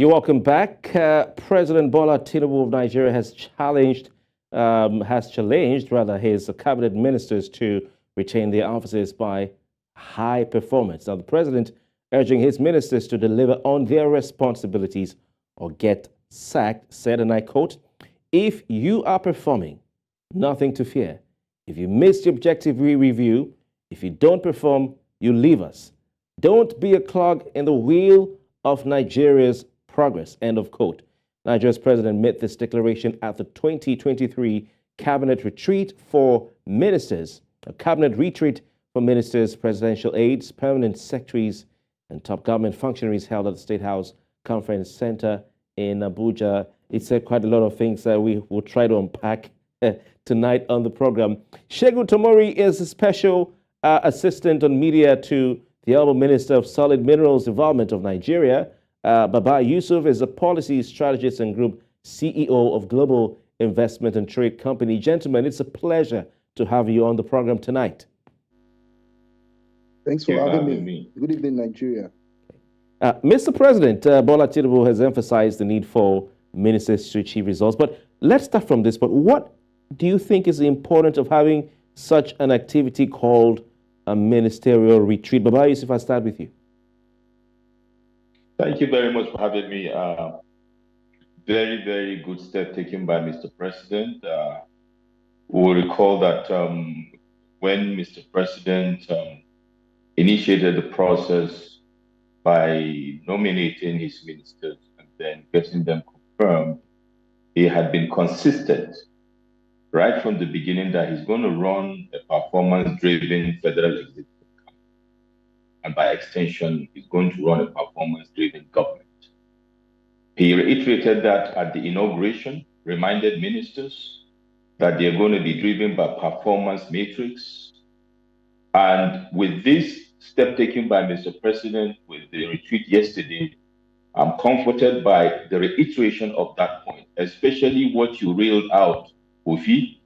You're welcome back. President Bola Tinubu of Nigeria has challenged his cabinet ministers to retain their offices by high performance. Now, the president urging his ministers to deliver on their responsibilities or get sacked, said, and I quote, "If you are performing, nothing to fear. If you miss the objective, we review. If you don't perform, you leave us. Don't be a clog in the wheel of Nigeria's progress," end of quote. Nigeria's president made this declaration at the 2023 Cabinet Retreat for Ministers, a cabinet retreat for ministers, presidential aides, permanent secretaries, and top government functionaries held at the State House Conference Center in Abuja. It said quite a lot of things that we will try to unpack tonight on the program. Segun Tomori is a special assistant on media to the Honourable Minister of Solid Minerals Development of Nigeria. Baba Yusuf is a policy strategist and group CEO of Global Investment and Trade Company. Gentlemen, it's a pleasure to have you on the program tonight. Thanks for having me. Good evening, Nigeria. Mr. President, Bola Tinubu has emphasized the need for ministers to achieve results. But let's start from this. But what do you think is the importance of having such an activity called a ministerial retreat? Baba Yusuf, I'll start with you. Thank you very much for having me. Very, very good step taken by Mr. President. We will recall that when Mr. President initiated the process by nominating his ministers and then getting them confirmed, he had been consistent right from the beginning that he's going to run a performance-driven federal executive council. And by extension, he's going to run a performance-driven government. He reiterated that at the inauguration, reminded ministers that they're going to be driven by performance matrix. And with this step taken by Mr. President with the retreat yesterday, I'm comforted by the reiteration of that point, especially what you reeled out, Kofi,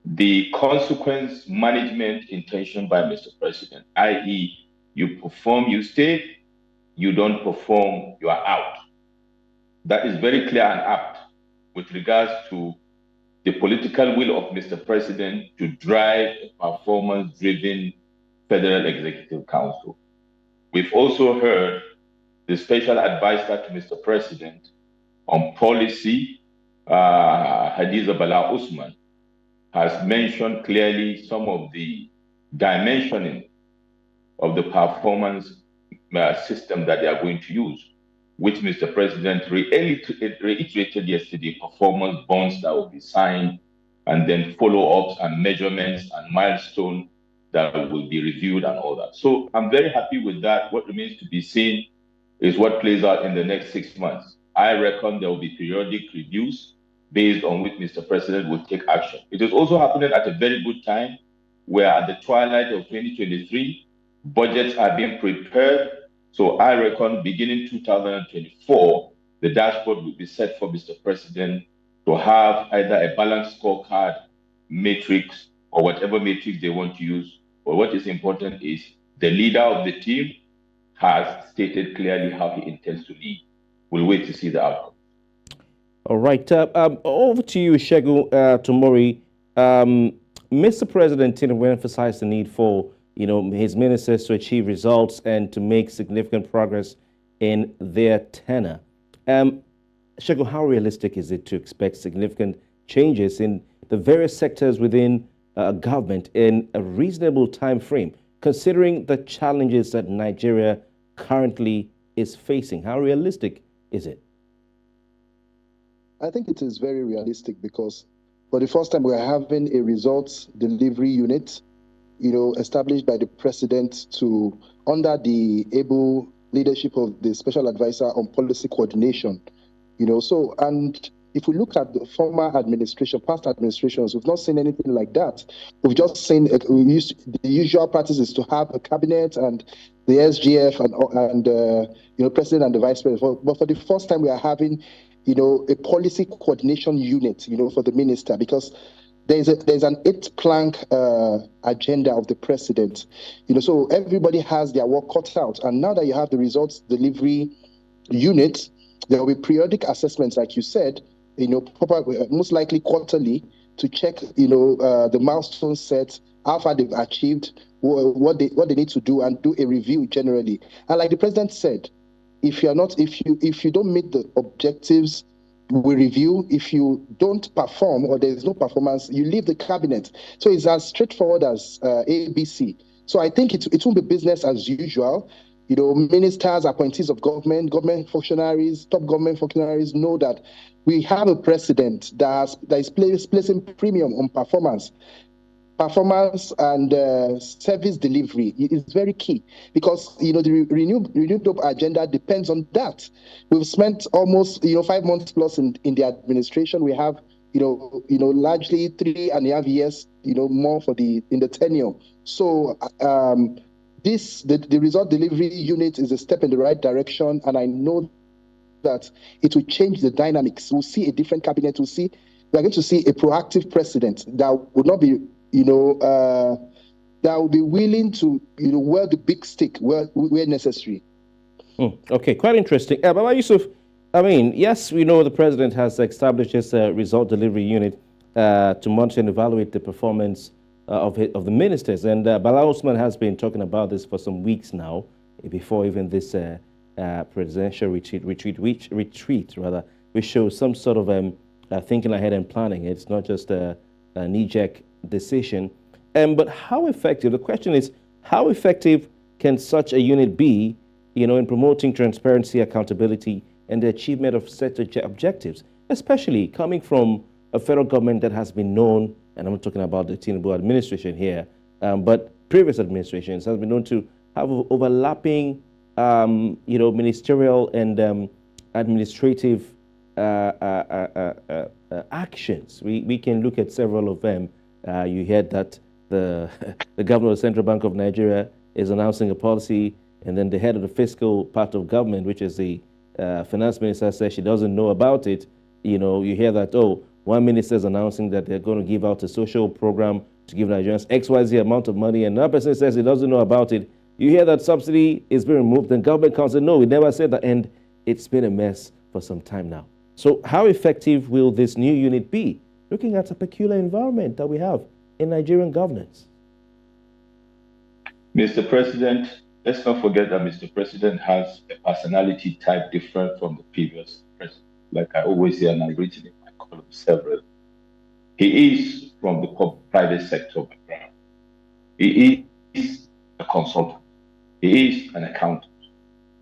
the consequence management intention by Mr. President, i.e., you perform, you stay, you don't perform, you are out. That is very clear and apt with regards to the political will of Mr. President to drive a performance-driven Federal Executive Council. We've also heard the special advisor to Mr. President on policy, Hadiza Bala Usman, has mentioned clearly some of the dimensioning of the performance system that they are going to use, which Mr. President reiterated yesterday, performance bonds that will be signed, and then follow-ups and measurements and milestones that will be reviewed and all that. So I'm very happy with that. What remains to be seen is what plays out in the next 6 months. I reckon there will be periodic reviews based on which Mr. President will take action. It is also happening at a very good time where at the twilight of 2023, budgets are being prepared. So I reckon beginning 2024, the dashboard will be set for Mr. President to have either a balanced scorecard matrix or whatever matrix they want to use. But what is important is the leader of the team has stated clearly how he intends to lead. We'll wait to see the outcome. All right. Over to you, Segun Tomori. Mr. President Tinubu emphasized the need for his ministers to achieve results and to make significant progress in their tenure. Segun, how realistic is it to expect significant changes in the various sectors within government in a reasonable time frame, considering the challenges that Nigeria currently is facing? How realistic is it? I think it is very realistic because for the first time, we're having a results delivery unit, established by the president under the able leadership of the special advisor on policy coordination, and if we look at the former administration, past administrations, we've not seen anything like that. We've just seen the usual practice is to have a cabinet and the SGF and president and the vice president. But for the first time, we are having, a policy coordination unit, for the minister, because there's an 8-plank agenda of the president, so everybody has their work cut out. And now that you have the results delivery unit, There will be periodic assessments, like you said, most likely quarterly, to check, the milestones set, how far they've achieved, what they need to do, and do a review generally. And like the president said, if you don't meet the objectives, we review. If you don't perform or there is no performance, you leave the cabinet. So it's as straightforward as ABC. So I think it won't be business as usual. Ministers, appointees of government functionaries, top government functionaries know that we have a president that is placing premium on performance and service delivery is very key, because the renewed hope agenda depends on that. We've spent almost 5 months plus in the administration. We have largely 3.5 years more in the tenure. So the result delivery unit is a step in the right direction, and I know that it will change the dynamics. We'll see a different cabinet. We're going to see a proactive president that would not be that will be willing to wear the big stick where necessary. Okay, quite interesting. Baba Yusuf, I mean, yes, we know the president has established this result delivery unit to monitor and evaluate the performance of the ministers. And Bala Osman has been talking about this for some weeks now, before even this presidential retreat, which shows some sort of thinking ahead and planning. It's not just a knee-jerk decision. But how effective, the question is, how effective can such a unit be, in promoting transparency, accountability, and the achievement of set objectives, especially coming from a federal government that has been known, and I'm not talking about the Tinubu administration here, but previous administrations has been known to have overlapping, ministerial and administrative actions. We can look at several of them. You heard that the governor of the Central Bank of Nigeria is announcing a policy, and then the head of the fiscal part of government, which is the finance minister, says she doesn't know about it. You hear that, one minister is announcing that they're going to give out a social program to give Nigerians XYZ amount of money, and another person says he doesn't know about it. You hear that subsidy is being removed, and government comes and no, we never said that, and it's been a mess for some time now. So how effective will this new unit be, looking at a peculiar environment that we have in Nigerian governance? Mr. President, let's not forget that Mr. President has a personality type different from the previous president. Like I always say, and I've written in my column several. He is from the private sector background. He is a consultant. He is an accountant.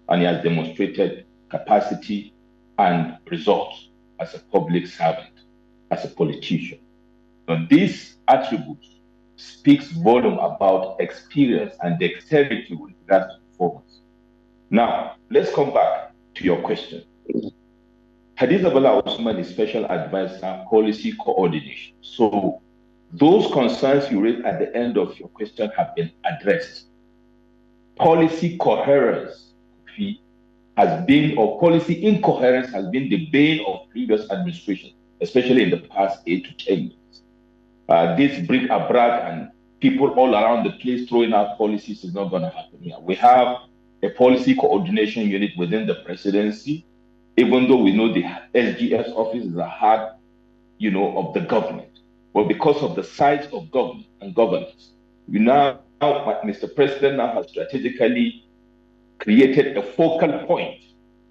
And he has demonstrated capacity and results as a public servant, as a politician. Now, these attributes speaks volume about experience and dexterity with regards to performance. Now, let's come back to your question. Hadiza Bola Osman is special advisor, policy coordination. So those concerns you raised at the end of your question have been addressed. Policy coherence has been, or policy incoherence has been the bane of previous administration, especially in the past 8 to 10 years. This bric-a-brac and people all around the place throwing out policies is not going to happen here. We have a policy coordination unit within the presidency, even though we know the SGS office is a heart, of the government. But because of the size of government and governance, Mr. President now has strategically created a focal point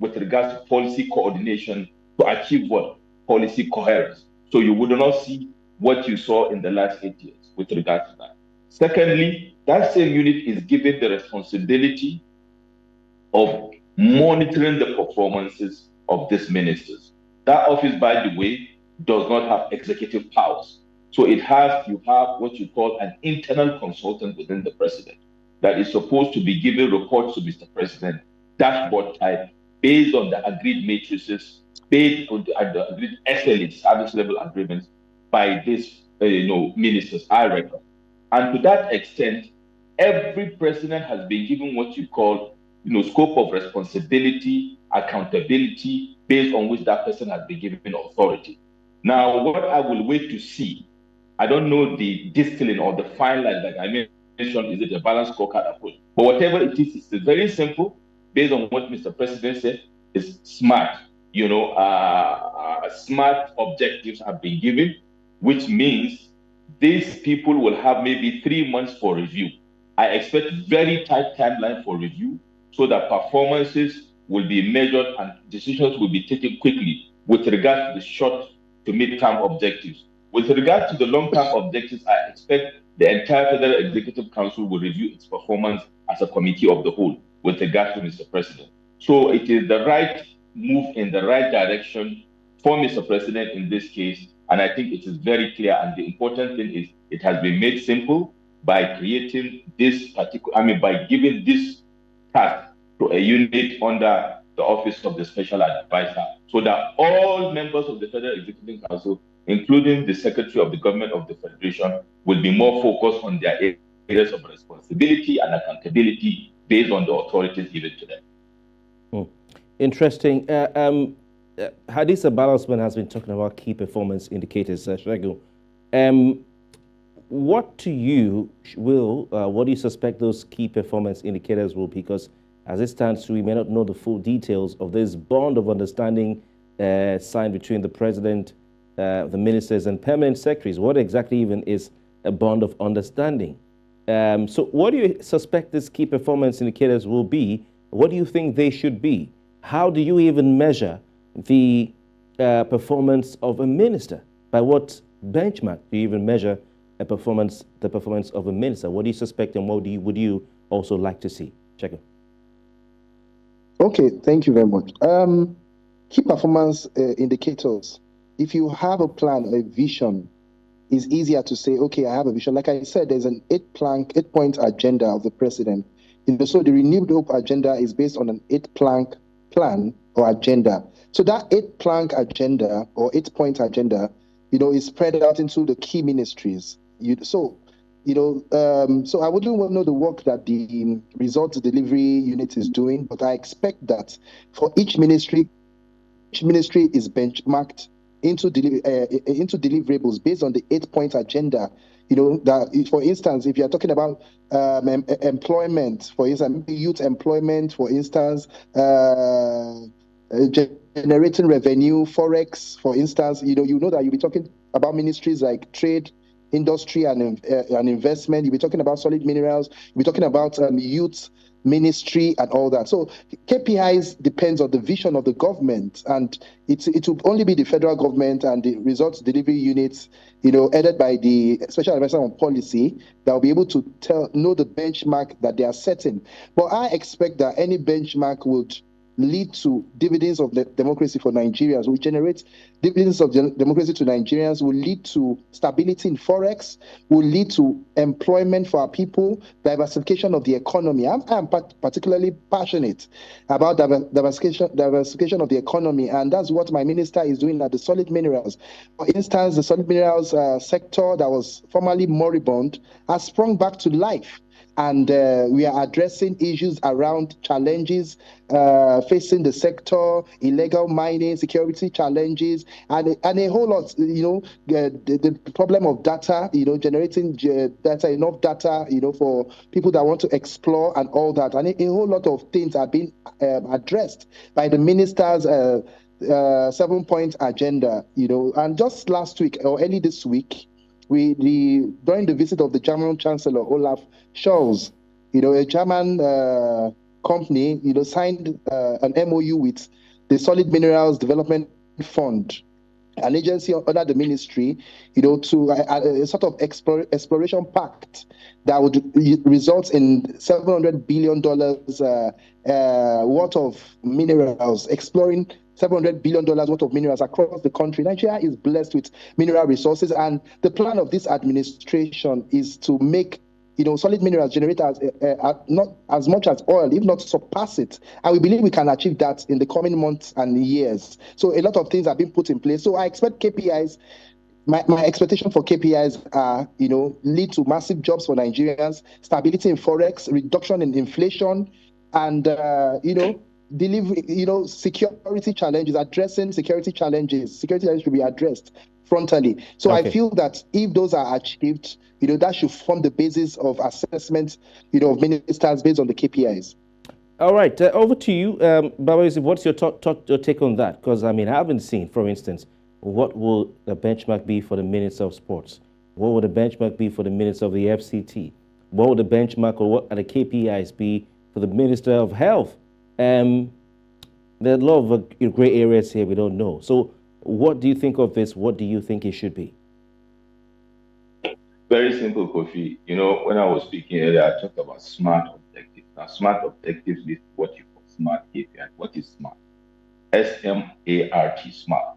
with regards to policy coordination to achieve what? Policy coherence. So you would not see what you saw in the last 8 years with regards to that. Secondly, that same unit is given the responsibility of monitoring the performances of these ministers. That office, by the way, does not have executive powers. So you have what you call an internal consultant within the president that is supposed to be giving reports to Mr. President, dashboard type, based on the agreed matrices, based on the agreed SLA, service level agreements, by these ministers, I reckon. And to that extent, every president has been given what you call scope of responsibility, accountability, based on which that person has been given authority. Now, what I will wait to see, I don't know the distilling or the fine line that I mentioned, is it a balanced scorecard approach? But whatever it is, it's very simple, based on what Mr. President said, is smart. smart objectives have been given, which means these people will have maybe 3 months for review. I expect very tight timeline for review so that performances will be measured and decisions will be taken quickly with regard to the short to mid-term objectives. With regard to the long-term objectives, I expect the entire Federal Executive Council will review its performance as a committee of the whole with regard to Mr. President. So it is the right move in the right direction for Mr. President in this case. And I think it is very clear. And the important thing is it has been made simple by creating this by giving this task to a unit under the office of the special advisor, so that all members of the Federal Executive Council, including the Secretary of the Government of the Federation, will be more focused on their areas of responsibility and accountability based on the authorities given to them. Interesting. Hadith Abalosman has been talking about key performance indicators, Segun. What do you suspect those key performance indicators will be? Because as it stands, we may not know the full details of this bond of understanding signed between the president, the ministers, and permanent secretaries. What exactly even is a bond of understanding? So what do you suspect these key performance indicators will be? What do you think they should be? How do you even measure the performance of a minister? By what benchmark do you even measure the performance of a minister? What do you suspect, and what would you also like to see? Check it. Okay, thank you very much. Key performance indicators. If you have a plan, a vision, it's easier to say, okay, I have a vision. Like I said, there's an 8-point agenda of the president. So the Renewed Hope agenda is based on an 8-plank plan or agenda. So that 8-plank agenda or 8-point agenda, is spread out into the key ministries. So I wouldn't want to know the work that the results delivery unit is doing, but I expect that for each ministry is benchmarked into deliverables based on the 8-point agenda. That, for instance, if you're talking about employment, for instance, youth employment, for instance, generating revenue, forex, for instance, that you'll be talking about ministries like trade, industry, and investment. You'll be talking about solid minerals. You'll be talking about youth ministry and all that. So KPIs depends on the vision of the government, and it will only be the federal government and the results delivery units, headed by the special advisor on policy, that will be able to know the benchmark that they are setting. But I expect that any benchmark would lead to dividends of the democracy for Nigerians, will generate dividends of democracy to Nigerians, will lead to stability in forex, will lead to employment for our people, diversification of the economy. I'm particularly passionate about diversification of the economy, and that's what my minister is doing at the solid minerals. For instance, the solid minerals sector that was formerly moribund has sprung back to life. And we are addressing issues around challenges facing the sector, illegal mining, security challenges, and a whole lot, the problem of data, generating data, enough data, for people that want to explore and all that. And a whole lot of things are being addressed by the minister's 7-point agenda, And just last week or early this week, during the visit of the German Chancellor Olaf Scholz, a German company, signed an MOU with the Solid Minerals Development Fund, an agency under the ministry, to a sort of exploration pact that would result in $700 billion worth of minerals, exploring $700 billion worth of minerals across the country. Nigeria is blessed with mineral resources, and the plan of this administration is to make solid minerals generate not as much as oil, if not surpass it. And we believe we can achieve that in the coming months and years. So a lot of things have been put in place. So I expect KPIs. My expectation for KPIs are, lead to massive jobs for Nigerians, stability in forex, reduction in inflation, and delivery, security challenges, addressing security challenges. Security challenges should be addressed frontally. So okay. I feel that if those are achieved, that should form the basis of assessment, of ministers based on the KPIs. All right, over to you, Baba Yusuf. What's your your take on that? Because I mean, I haven't seen, for instance, what will the benchmark be for the minutes of sports? What will the benchmark be for the minutes of the FCT? What will the benchmark or what are the KPIs be for the Minister of Health? There are a lot of gray areas here we don't know. So, what do you think of this? What do you think it should be? Very simple, Kofi. You know, when I was speaking earlier, I talked about smart objectives. Now, smart objectives is what you call smart KPI. What is smart? SMART, smart,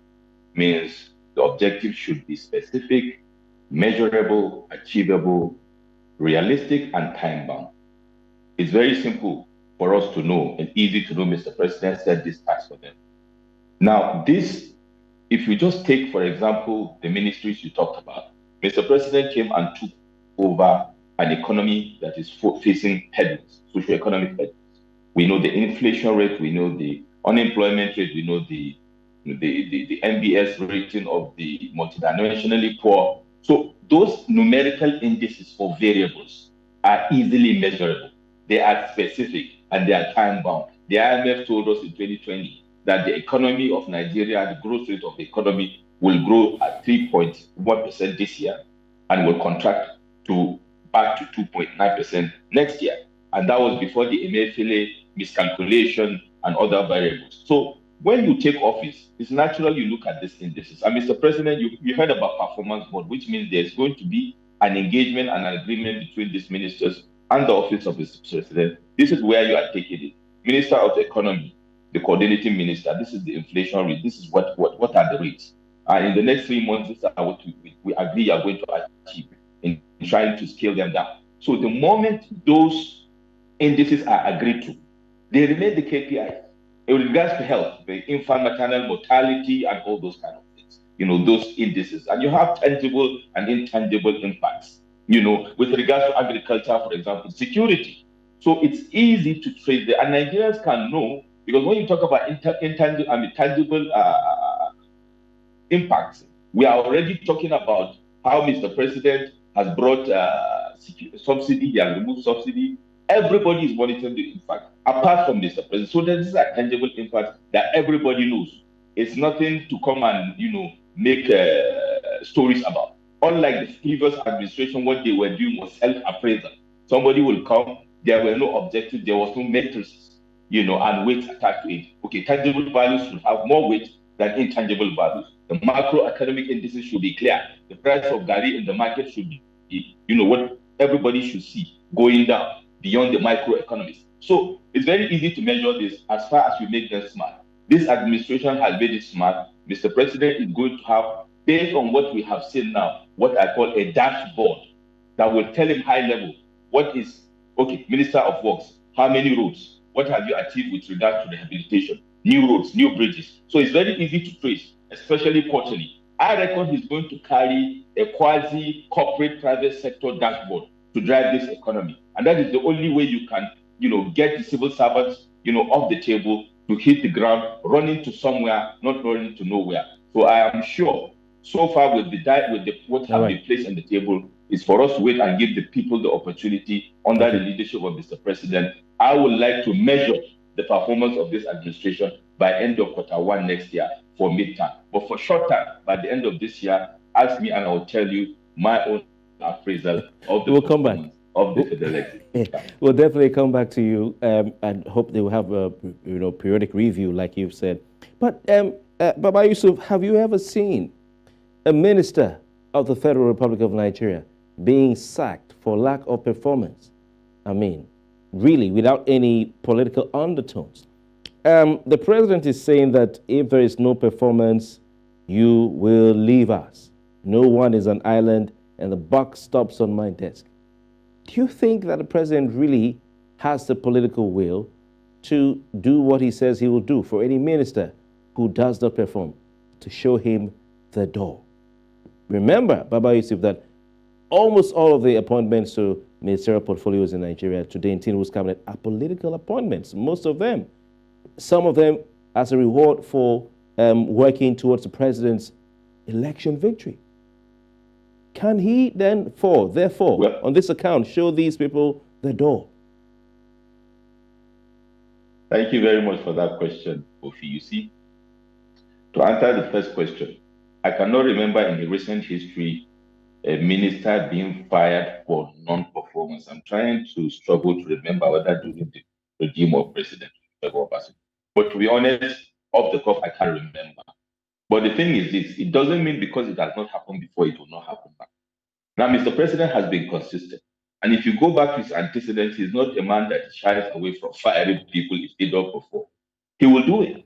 means the objective should be specific, measurable, achievable, realistic, and time bound. It's very simple for us to know and easy to know Mr. President set this task for them. Now, this, if you just take, for example, the ministries you talked about, Mr. President came and took over an economy that is facing headwinds, socio-economic headwinds. We know the inflation rate, we know the unemployment rate, we know the MBS rating of the multidimensionally poor. So those numerical indices for variables are easily measurable. They are specific and they are time bound. The IMF told us in 2020 that the economy of Nigeria, the growth rate of the economy will grow at 3.1% this year and will contract to back to 2.9% next year. And that was before the Emefiele miscalculation and other variables. So when you take office, it's natural you look at these indices. And Mr. President, you heard about performance board, which means there's going to be an engagement and an agreement between these ministers and the office of Mr. President. This is where you are taking it. Minister of the Economy, the coordinating minister, this is the inflation rate, this is what are the rates. And in the next 3 months, this is what we agree are going to achieve in trying to scale them down. So the moment those indices are agreed to, they remain the KPIs. In regards to health, the infant maternal mortality and all those kind of things, those indices. And you have tangible and intangible impacts, with regards to agriculture, for example, security. So it's easy to trace the, and Nigerians can know, because when you talk about intangible and tangible impacts, we are already talking about how Mr. President has brought subsidy, he has removed subsidy. Everybody is monitoring the impact, apart from Mr. President. So this is a tangible impact that everybody knows. It's nothing to come and make stories about. Unlike the previous administration, what they were doing was self-appraisal. Somebody will come, there were no objectives, there was no metrics, and weight attached to it. Okay, tangible values should have more weight than intangible values. The macroeconomic indices should be clear. The price of Gary in the market should be, what everybody should see going down beyond the microeconomics. So it's very easy to measure this as far as we make them smart. This administration has made it smart. Mr. President is going to have, based on what we have seen now, what I call a dashboard that will tell him high level what is, okay, Minister of Works, how many roads, what have you achieved with regard to rehabilitation, new roads, new bridges. So it's very easy to trace, especially quarterly. I reckon he's going to carry a quasi-corporate private sector dashboard to drive this economy. And that is the only way you can, get the civil servants, off the table to hit the ground, running to somewhere, not running to nowhere. So I am sure, so far with what have been placed on the table, is for us to wait and give the people the opportunity under the leadership of Mr. President. I would like to measure the performance of this administration by end of Q1 next year for midterm. But for short term, by the end of this year, ask me and I will tell you my own appraisal of the performance of the federal. We'll definitely come back to you and hope they will have a periodic review like you've said. But Baba Yusuf, have you ever seen a minister of the Federal Republic of Nigeria being sacked for lack of performance? I mean, really, without any political undertones. The president is saying that if there is no performance, you will leave us. No one is an island, and the buck stops on my desk. Do you think that the president really has the political will to do what he says he will do for any minister who does not perform, to show him the door? Remember, Baba Yusuf, that almost all of the appointments to ministerial portfolios in Nigeria today in Tinubu's cabinet are political appointments, most of them. Some of them as a reward for working towards the president's election victory. Can he then, therefore, on this account, show these people the door? Thank you very much for that question, Kofi. You see, to answer the first question, I cannot remember in the recent history a minister being fired for non-performance. I'm trying to struggle to remember whether during the regime of President Segun. But to be honest, off the cuff, I can't remember. But the thing is this, it doesn't mean because it has not happened before, it will not happen now. Now, Mr. President has been consistent. And if you go back to his antecedents, he's not a man that shies away from firing people if they don't perform. He will do it.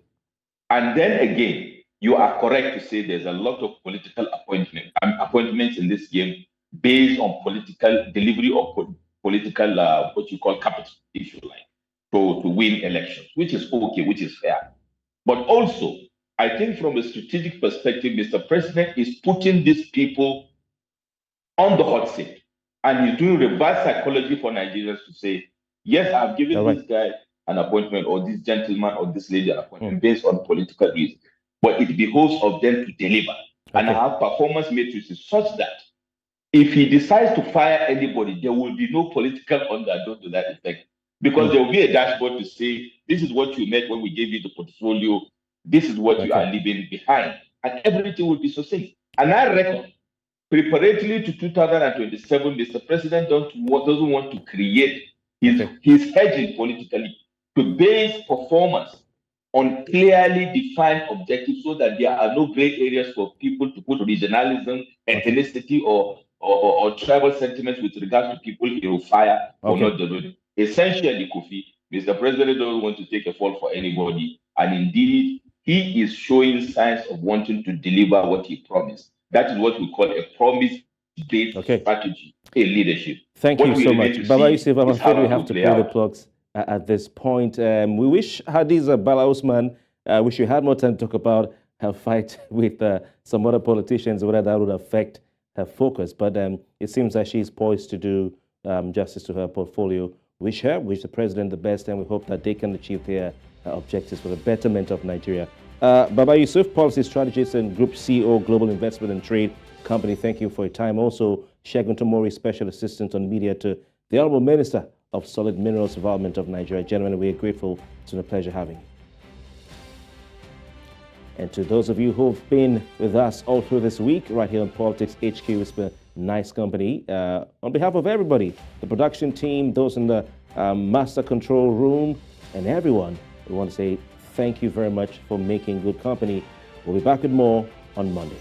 And then again, you are correct to say there's a lot of political appointments in this game based on political delivery of political, what you call capital, if you like, to win elections, which is okay, which is fair. But also, I think from a strategic perspective, Mr. President is putting these people on the hot seat. And he's doing reverse psychology for Nigerians to say, yes, I've given this guy an appointment, or this gentleman or this lady an appointment based on political reasons. But it behoves of them to deliver. And our performance matrices such that if he decides to fire anybody, there will be no political underdog to that effect. Because there will be a dashboard to say, this is what you made when we gave you the portfolio, this is what you are leaving behind. And everything will be succinct. And I reckon, preparatory to 2027, Mr. President doesn't want to create his hedging politically to base performance on clearly defined objectives so that there are no gray areas for people to put regionalism, ethnicity, or tribal sentiments with regards to people he will fire or not. Essentially, Kofi, Mr. President doesn't want to take a fall for anybody. And indeed, he is showing signs of wanting to deliver what he promised. That is what we call a promise-based strategy in leadership. Thank you so much. Baba Yusuf, I'm afraid we have to pull the plugs at this point. We wish Hadiza Bala Usman, wish you had more time to talk about her fight with some other politicians, whether that would affect her focus. But it seems that she's poised to do justice to her portfolio. Wish the president the best, and we hope that they can achieve their objectives for the betterment of Nigeria. Baba Yusuf, policy strategist and group CEO, Global Investment and Trade Company, thank you for your time. Also, Segun Tomori, special assistant on media to the Honourable Minister of Solid Minerals Development of Nigeria. Gentlemen, we are grateful. It's been a pleasure having you. And to those of you who've been with us all through this week, right here on Politics HQ, it's been a nice company. On behalf of everybody, the production team, those in the master control room, and everyone, we want to say thank you very much for making good company. We'll be back with more on Monday.